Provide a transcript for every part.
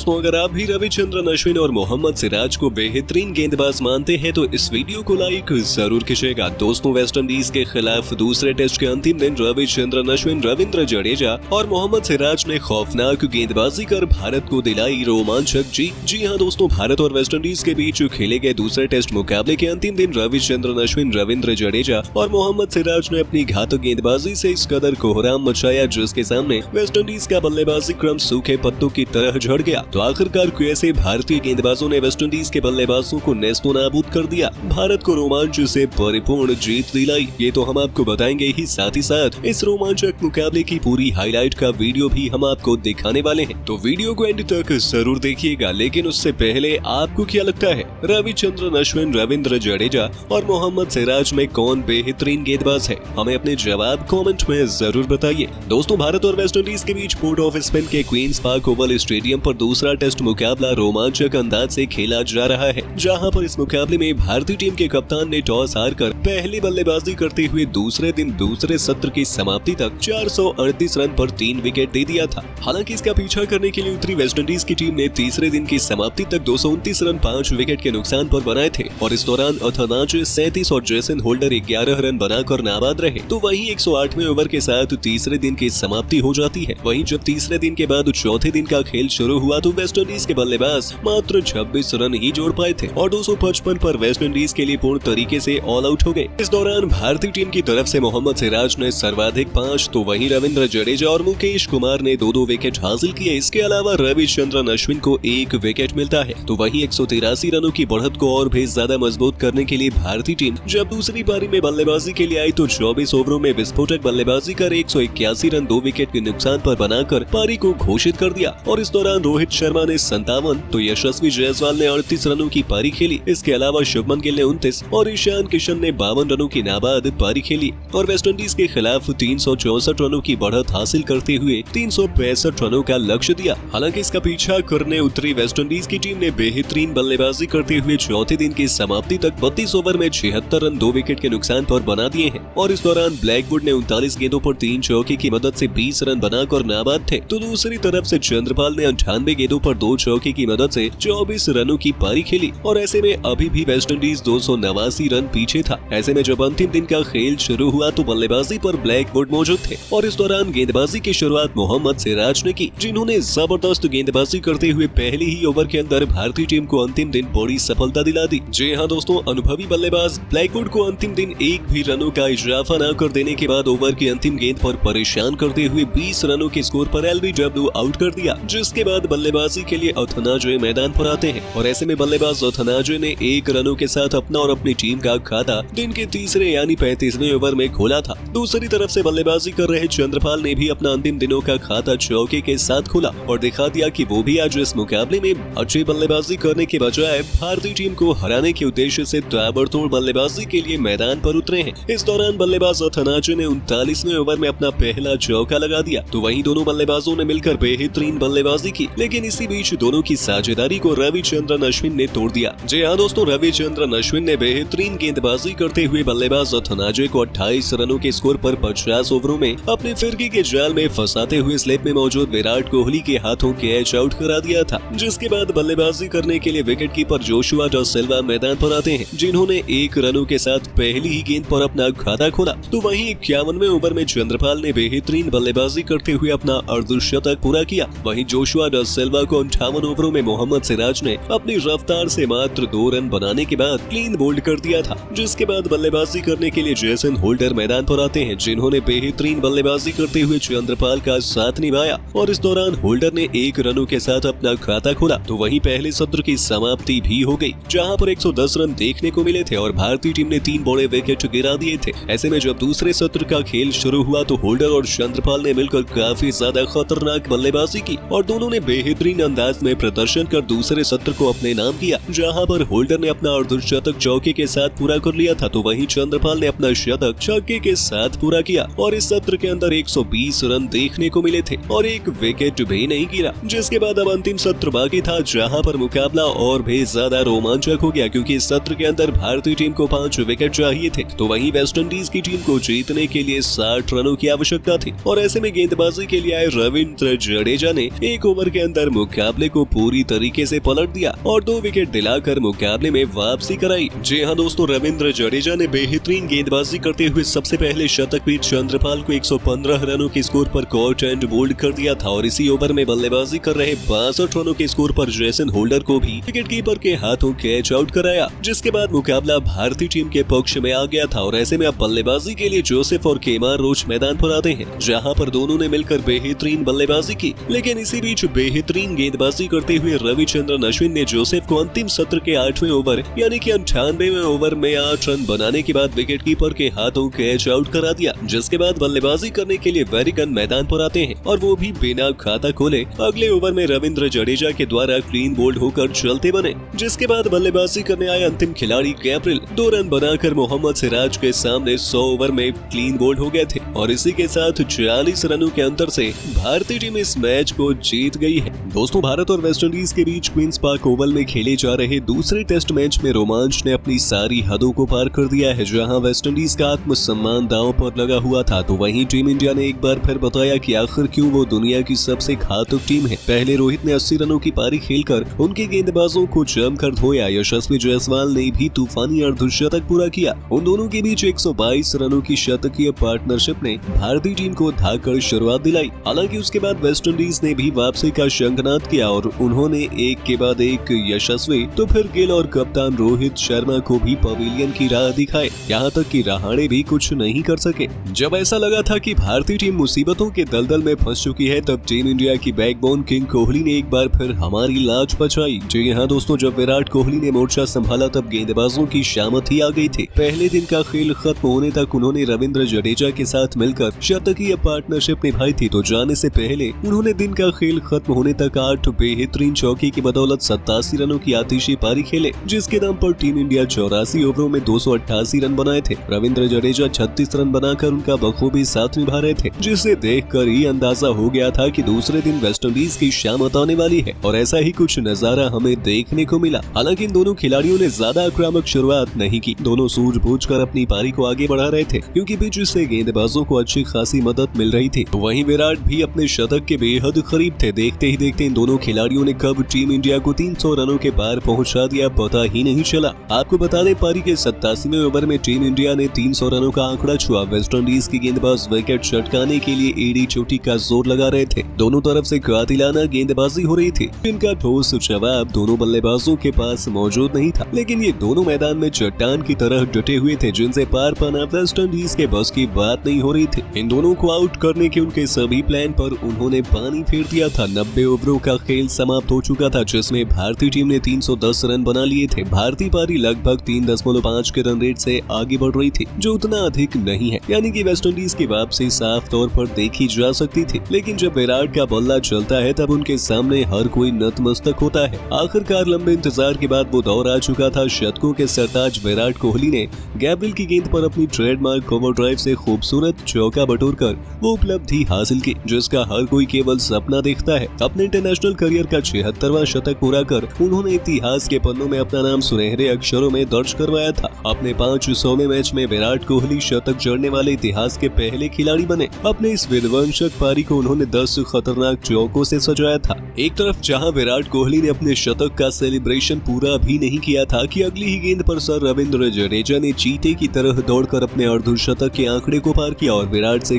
दोस्तों, अगर आप भी रविचंद्रन अश्विन और मोहम्मद सिराज को बेहतरीन गेंदबाज मानते हैं तो इस वीडियो को लाइक जरूर कीजिएगा। दोस्तों, वेस्टइंडीज के खिलाफ दूसरे टेस्ट के अंतिम दिन रविचंद्रन अश्विन, रविंद्र जडेजा और मोहम्मद सिराज ने खौफनाक गेंदबाजी कर भारत को दिलाई रोमांचक जीत। जी हां दोस्तों, भारत और वेस्टइंडीज के बीच खेले गए दूसरे टेस्ट मुकाबले के अंतिम दिन रविचंद्रन अश्विन, रविंद्र जडेजा और मोहम्मद सिराज ने अपनी घातक गेंदबाजी से इस कदर कोहराम मचाया जिसके सामने वेस्टइंडीज का बल्लेबाजी क्रम सूखे पत्तों की तरह झड़ गया। तो आखिरकार कैसे भारतीय गेंदबाजों ने वेस्टइंडीज के बल्लेबाजों को नेस्तो नाबूद कर दिया, भारत को रोमांच से परिपूर्ण जीत दिलाई, ये तो हम आपको बताएंगे ही। साथ ही साथ इस रोमांचक मुकाबले की पूरी हाईलाइट का वीडियो भी हम आपको दिखाने वाले हैं, तो वीडियो को एंड तक जरूर देखिएगा। लेकिन उससे पहले आपको क्या लगता है, रविचंद्रन अश्विन, रविंद्र जडेजा और मोहम्मद सिराज में कौन बेहतरीन गेंदबाज है? हमें अपने जवाब कमेंट में जरूर बताइए। दोस्तों, भारत और वेस्टइंडीज के बीच पोर्ट ऑफ स्पेन के क्वींस पार्क ओवल स्टेडियम पर दूसरा टेस्ट मुकाबला रोमांचक अंदाज से खेला जा रहा है, जहां पर इस मुकाबले में भारतीय टीम के कप्तान ने टॉस हारकर पहली बल्लेबाजी करते हुए दूसरे दिन दूसरे सत्र की समाप्ति तक 438 रन पर 3 विकेट दे दिया था। हालांकि इसका पीछा करने के लिए उतरी वेस्टइंडीज की टीम ने तीसरे दिन की समाप्ति तक 229 रन 5 विकेट के नुकसान पर बनाए थे और इस दौरान अथनाजे 37 और जेसन होल्डर 11 रन बनाकर नाबाद रहे। तो वहीं 108वें ओवर के साथ तीसरे दिन की समाप्ति हो जाती है। वहीं जब तीसरे दिन के बाद चौथे दिन का खेल शुरू हुआ तो वेस्टइंडीज के बल्लेबाज मात्र 26 रन ही जोड़ पाए थे और 255 पर वेस्टइंडीज के लिए पूर्ण तरीके से ऑल आउट हो गए। इस दौरान भारतीय टीम की तरफ से मोहम्मद सिराज ने सर्वाधिक 5, तो वहीं रविंद्र जडेजा और मुकेश कुमार ने 2-2 विकेट हासिल किए। इसके अलावा रविचंद्रन अश्विन को 1 विकेट मिलता है। तो वहीं 183 रनों की बढ़त को और भी ज्यादा मजबूत करने के लिए भारतीय टीम जब दूसरी पारी में बल्लेबाजी के लिए आई तो 24 ओवरों में विस्फोटक बल्लेबाजी कर 181 रन 2 विकेट के नुकसान पर बनाकर पारी को घोषित कर दिया और इस दौरान रोहित शर्मा ने 57 तो यशस्वी जायसवाल ने 38 रनों की पारी खेली। इसके अलावा शुभमन गिल ने 29 और ईशान किशन ने 52 रनों की नाबाद पारी खेली और वेस्टइंडीज के खिलाफ 364 रनों की बढ़त हासिल करते हुए 365 रनों का लक्ष्य दिया। हालांकि इसका पीछा करने उतरी वेस्टइंडीज की टीम ने बेहतरीन बल्लेबाजी करते हुए चौथे दिन की समाप्ति तक 32 ओवर में 76 रन 2 विकेट के नुकसान पर बना दिए हैं और इस दौरान ब्लैकवुड ने 39 गेंदों पर 3 चौके की मदद से 20 रन बनाकर नाबाद थे। तो दूसरी तरफ से चंद्रपाल ने 98 गेंदों पर 2 चौके की मदद से 24 रनों की पारी खेली और ऐसे में अभी भी वेस्टइंडीज 289 रन पीछे था। ऐसे में जब अंतिम दिन का खेल शुरू हुआ तो बल्लेबाजी पर ब्लैकवुड मौजूद थे और इस दौरान गेंदबाजी की शुरुआत मोहम्मद सिराज ने की, जिन्होंने जबरदस्त गेंदबाजी करते हुए पहले ही ओवर के अंदर भारतीय टीम को अंतिम दिन बड़ी सफलता दिला दी। जी हां दोस्तों, अनुभवी बल्लेबाज ब्लैकवुड को अंतिम दिन एक भी रनों का इजाफा न कर देने के बाद ओवर की अंतिम गेंद पर परेशान करते हुए 20 रनों के स्कोर पर एलबीडब्ल्यू आउट कर दिया, जिसके बाद बल्लेबाजी के लिए अथनाजे मैदान पर आते हैं और ऐसे में बल्लेबाज अथनाजे ने 1 रनों के साथ अपना और अपनी टीम का खाता दिन के तीसरे यानी 35वें ओवर में खोला था। दूसरी तरफ से बल्लेबाजी कर रहे चंद्रपाल ने भी अपना अंतिम दिनों का खाता चौके के साथ खोला और दिखा दिया कि वो भी आज इस मुकाबले में अच्छी बल्लेबाजी करने के बजाय भारतीय टीम को हराने के उद्देश्य से ताबड़तोड़ बल्लेबाजी के लिए मैदान पर उतरे हैं। इस दौरान बल्लेबाज अथनाजे ने 39वें ओवर में अपना पहला चौका लगा दिया। तो वहीं दोनों बल्लेबाजों ने मिलकर बेहतरीन बल्लेबाजी की, लेकिन इसी बीच दोनों की साझेदारी को रविचंद्रन अश्विन ने तोड़ दिया। जी हां दोस्तों, रविचंद्रन अश्विन ने बेहतरीन गेंदबाजी करते हुए बल्लेबाज अथनाजे को 28 रनों के स्कोर पर 50 ओवरों में अपने फिरकी के जाल में फंसाते हुए स्लिप में मौजूद विराट कोहली के हाथों कैच आउट करा दिया था, जिसके बाद बल्लेबाजी करने के लिए विकेटकीपर जोशुआ डा सिल्वा मैदान पर आते हैं, जिन्होंने 1 रनों के साथ पहली ही गेंद पर अपना खाता खोला। तो वहीं 51वें ओवर में चंद्रपाल ने बेहतरीन बल्लेबाजी करते हुए अपना अर्धशतक पूरा किया। वहीं जोशुआ डा सिल्वा को 58 ओवरों में मोहम्मद सिराज ने अपनी रफ्तार से मात्र 2 रन बनाने के बाद क्लीन बोल्ड कर दिया था, जिसके बाद बल्लेबाजी करने के लिए जेसन होल्डर मैदान पर आते हैं, जिन्होंने बेहतरीन बल्लेबाजी करते हुए चंद्रपाल का साथ निभाया और इस दौरान होल्डर ने 1 रनों के साथ अपना खाता खोला। तो वहीं पहले सत्र की समाप्ति भी हो गई, जहां पर 110 रन देखने को मिले थे और भारतीय टीम ने 3 बड़े विकेट गिरा दिए थे। ऐसे में जब दूसरे सत्र का खेल शुरू हुआ तो होल्डर और चंद्रपाल ने मिलकर काफी ज्यादा खतरनाक बल्लेबाजी की और दोनों ने बेहतरीन अंदाज में प्रदर्शन कर दूसरे सत्र को अपने नाम किया, जहां पर होल्डर ने अपना अर्धशतक चौके के साथ पूरा कर लिया था। तो वहीं चंद्रपाल ने अपना शतक छक्के के साथ पूरा किया और इस सत्र के अंदर 120 रन देखने को मिले थे और 1 विकेट भी नहीं गिरा, जिसके बाद अब अंतिम सत्र बाकी था, जहां पर मुकाबला और भी ज्यादा रोमांचक हो गया क्योंकि इस सत्र के अंदर भारतीय टीम को 5 विकेट चाहिए थे। तो वहीं वेस्टइंडीज की टीम को जीतने के लिए 60 रनों की आवश्यकता थी और ऐसे में गेंदबाजी के लिए आए रविंद्र जडेजा ने 1 ओवर के अंदर मुकाबले को पूरी तरीके से पलट दिया और 2 विकेट दिलाकर मुकाबले में वापसी कराई। जी हां दोस्तों, रविंद्र जडेजा ने बेहतरीन गेंदबाजी करते हुए सबसे पहले शतकवीर चंद्रपाल को 115 रनों के स्कोर पर कॉट एंड बोल्ड कर दिया था और इसी ओवर में बल्लेबाजी कर रहे 62 रनों के स्कोर पर जेसन होल्डर को भी विकेटकीपर के हाथों कैच आउट कराया, जिसके बाद मुकाबला भारतीय टीम के पक्ष में आ गया था। और ऐसे में अब बल्लेबाजी के लिए जोसेफ और केमार रोच मैदान पर आते हैं, जहां पर दोनों ने मिलकर बेहतरीन बल्लेबाजी की। लेकिन इसी बीच बेहतरीन गेंदबाजी करते हुए रविचंद्रन अश्विन ने जोसेफ को अंतिम सत्र के 8वें ओवर यानी कि 98वें ओवर में 8 रन बनाने के बाद विकेटकीपर के हाथों कैच आउट करा दिया, जिसके बाद बल्लेबाजी करने के लिए वेरिगन मैदान पर आते हैं और वो भी बिना खाता खोले अगले ओवर में रविंद्र जडेजा के द्वारा क्लीन बोल्ड होकर चलते बने, जिसके बाद बल्लेबाजी करने आए अंतिम खिलाड़ी गैब्रियल 2 रन बनाकर मोहम्मद सिराज के सामने 100 ओवर में क्लीन बोल्ड हो गए थे और इसी के साथ 40 रनों के अंतर से भारतीय टीम इस मैच को जीत गई है। दोस्तों, भारत और वेस्टइंडीज के बीच क्वींस पार्क ओवल में खेले जा रहे दूसरे टेस्ट मैच में रोमांच ने अपनी सारी हदों को पार कर दिया है। जहां वेस्टइंडीज का आत्मसम्मान दांव पर लगा हुआ था, तो वहीं टीम इंडिया ने एक बार फिर बताया कि आखिर क्यों वो दुनिया की सबसे घातक टीम है। पहले रोहित ने 80 रनों की पारी खेलकर उनके गेंदबाजों को जमकर धोया। यशस्वी जायसवाल ने भी तूफानी अर्धशतक पूरा किया। उन दोनों के बीच 122 रनों की शतकीय पार्टनरशिप ने भारतीय टीम को धाकड़ शुरुआत दिलाई। हालांकि उसके बाद वेस्टइंडीज ने भी वापसी का शंखनाद किया और उन्होंने एक के बाद एक यशस्वी तो फिर गिल और कप्तान रोहित शर्मा को भी पवेलियन की राह दिखाए। यहाँ तक कि रहाणे भी कुछ नहीं कर सके। जब ऐसा लगा था कि भारतीय टीम मुसीबतों के दलदल में फंस चुकी है, तब टीम इंडिया की बैकबोन किंग कोहली ने एक बार फिर हमारी लाज बचाई। जी हाँ दोस्तों, जब विराट कोहली ने मोर्चा संभाला तब गेंदबाजों की शामत ही आ गई थी। पहले दिन का खेल खत्म होने तक उन्होंने रविंद्र जडेजा के साथ मिलकर शतकीय पार्टनरशिप निभाई थी, तो जाने से पहले उन्होंने दिन का खेल खत्म होने तक 8 बेहतरीन चौकी की बदौलत 87 रनों की आतिशी पारी खेले, जिसके दम पर टीम इंडिया 84 ओवरों में 288 रन बनाए थे। रविंद्र जडेजा 36 रन बनाकर उनका बखूबी साथ निभा रहे थे, जिसे देखकर ही अंदाजा हो गया था कि दूसरे दिन वेस्टइंडीज की शामत आने वाली है और ऐसा ही कुछ नजारा हमें देखने को मिला। हालांकि इन दोनों खिलाड़ियों ने ज्यादा आक्रामक शुरुआत नहीं की। दोनों सूझबूझकर अपनी पारी को आगे बढ़ा रहे थे, क्योंकि बीच से गेंदबाजों को अच्छी खासी मदद मिल रही थी। वहीं विराट भी अपने शतक के बेहद करीब थे। देखते ही देखते इन दोनों खिलाड़ियों ने कब टीम इंडिया को 300 रनों के पार पहुंचा दिया, पता ही नहीं चला। आपको बता दें, पारी के 87वें ओवर में टीम इंडिया ने 300 रनों का आंकड़ा छुआ। वेस्टइंडीज की गेंदबाज विकेट चटकाने के लिए एड़ी चोटी का जोर लगा रहे थे। दोनों तरफ से कातिलाना गेंदबाजी हो रही थी, जिनका ठोस जवाब दोनों बल्लेबाजों के पास मौजूद नहीं था। लेकिन ये दोनों मैदान में चट्टान की तरह डटे हुए थे, जिनसे पार पाना वेस्टइंडीज के बस की बात नहीं हो रही थी। इन दोनों को आउट करने के उनके सभी प्लान पर उन्होंने पानी फेर दिया था। 90 ओवरों का खेल समाप्त हो चुका था, जिसमें भारतीय टीम ने 310 रन बना लिए थे। भारतीय पारी लगभग 3.5 के रन रेट से आगे बढ़ रही थी, जो उतना अधिक नहीं है, यानी कि वेस्टइंडीज की वापसी साफ तौर पर देखी जा सकती थी। लेकिन जब विराट का बल्ला चलता है, तब उनके सामने हर कोई नतमस्तक होता है। आखिरकार लंबे इंतजार के बाद वो दौर आ चुका था। शतकों के सरताज विराट कोहली ने गैब्रियल की गेंद पर अपनी ट्रेडमार्क कवर ड्राइव से खूबसूरत चौका बटोरकर वो उपलब्धि हासिल की, जिसका हर कोई केवल सपना देखता है। अपने इंटरनेशनल करियर का 76वां शतक पूरा कर उन्होंने इतिहास के पन्नों में अपना नाम सुनहरे अक्षरों में दर्ज करवाया था। अपने 500वें मैच में विराट कोहली शतक जड़ने वाले इतिहास के पहले खिलाड़ी बने। अपने इस विध्वंसक पारी को उन्होंने 10 खतरनाक चौकों से सजाया था। एक तरफ जहां विराट कोहली ने अपने शतक का सेलिब्रेशन पूरा भी नहीं किया था कि अगली ही गेंद पर सर रविंद्र जडेजा ने चीते की तरह दौड़कर अपने अर्धशतक के आंकड़े को पार किया और विराट से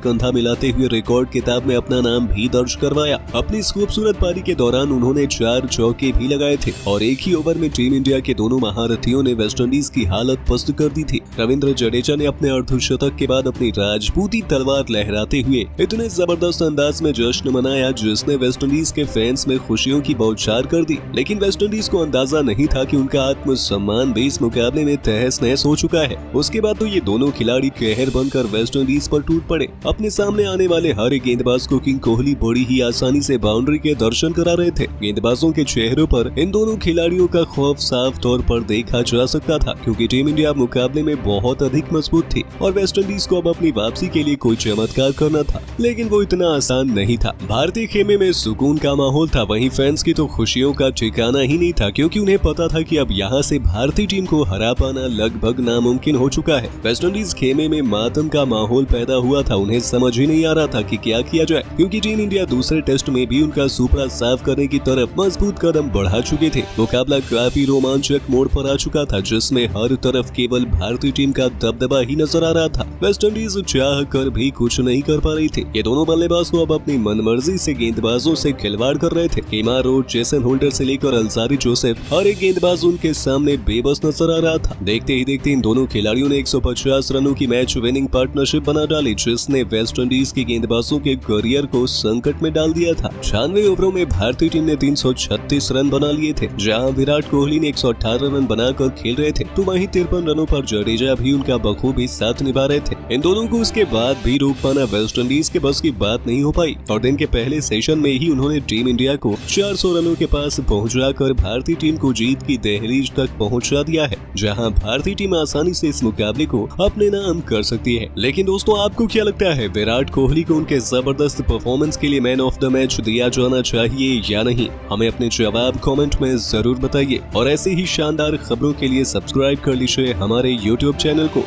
कंधा मिलाते हुए रिकॉर्ड किताब में अपना नाम भी दर्ज करवाया। अपनी इस खूबसूरत पारी के दौरान उन्होंने 4 चौके भी लगाए थे और एक ही ओवर में टीम इंडिया के दोनों महारथियों ने वेस्टइंडीज की हालत पस्त कर दी थी। रविंद्र जडेजा ने अपने अर्धशतक के बाद अपनी राजपूती तलवार लहराते हुए इतने जबरदस्त अंदाज में जश्न मनाया, जिसने वेस्टइंडीज के फैंस में खुशियों की बौछार कर दी। लेकिन वेस्टइंडीज को अंदाजा नहीं था कि उनका आत्मसम्मान भी इस मुकाबले में तहस नहस हो चुका है। उसके बाद तो ये दोनों खिलाड़ी कहर बनकर वेस्टइंडीज पर टूट पड़े। अपने सामने आने वाले हर एक गेंदबाज को किंग कोहली बड़ी ही आसानी से बाउंड्री के दर्शन करा रहे थे। गेंदबाजों के चेहरों पर इन दोनों खिलाड़ियों का खौफ साफ तौर पर देखा जा सकता था, क्योंकि टीम इंडिया मुकाबले में बहुत अधिक मजबूत थी और वेस्टइंडीज को अब अपनी वापसी के लिए कोई चमत्कार करना था। लेकिन वो इतना आसान नहीं था। भारतीय खेमे में सुकून का माहौल था, वहीं फैंस की तो खुशियों का ठिकाना ही नहीं था, क्योंकि उन्हें पता था कि अब यहाँ से भारतीय टीम को हरा पाना लगभग नामुमकिन हो चुका है। वेस्टइंडीज खेमे में मातम का माहौल पैदा हुआ था। उन्हें समझ ही नहीं आ रहा था कि क्या किया जाए, क्योंकि टीम इंडिया दूसरे टेस्ट में भी उनका सुपड़ा साफ करने की तरफ मजबूत कदम बढ़ा चुके थे। मुकाबला काफी रोमांचक मोड़ पर आ चुका था, जिसमें हर तरफ केवल भारतीय टीम का दबदबा ही नजर आ रहा था। वेस्टइंडीज चाह कर भी कुछ नहीं कर पा रही थी। ये दोनों बल्लेबाज तो अब अपनी मनमर्जी से गेंदबाजों से खिलवाड़ कर रहे थे। केमार रोड, जेसन होल्डर से लेकर अलजारी जोसेफ, हर एक गेंदबाज उनके सामने बेबस नजर आ रहा था। देखते ही देखते इन दोनों खिलाड़ियों ने 150 रनों की मैच विनिंग पार्टनरशिप बना डाली, जिसने वेस्टइंडीज के गेंदबाजों के करियर को संकट में डाल दिया था। 96 ओवरों में भारतीय टीम ने 336 रन बना लिए थे, जहां विराट कोहली ने 118 रन बनाकर खेल रहे थे, तो वहीं 53 रनों पर जडेजा भी उनका बखूबी साथ निभा रहे थे। इन दोनों को उसके बाद भी रोक पाना वेस्टइंडीज के बस की बात नहीं हो पाई और दिन के पहले सेशन में ही उन्होंने टीम इंडिया को 400 रनों के पास पहुंचाकर भारतीय टीम को जीत की दहलीज तक पहुंचा दिया है, जहां भारतीय टीम आसानी से इस मुकाबले को अपने नाम कर सकती है। लेकिन दोस्तों, आपको क्या लगता है, विराट कोहली को उनके जबरदस्त परफॉर्मेंस के लिए मैन ऑफ द मैच दिया जाना चाहिए या नहीं? हमें अपने जवाब कमेंट में जरूर बताइए और ऐसे ही शानदार खबरों के लिए सब्सक्राइब कर लीजिए हमारे YouTube चैनल को।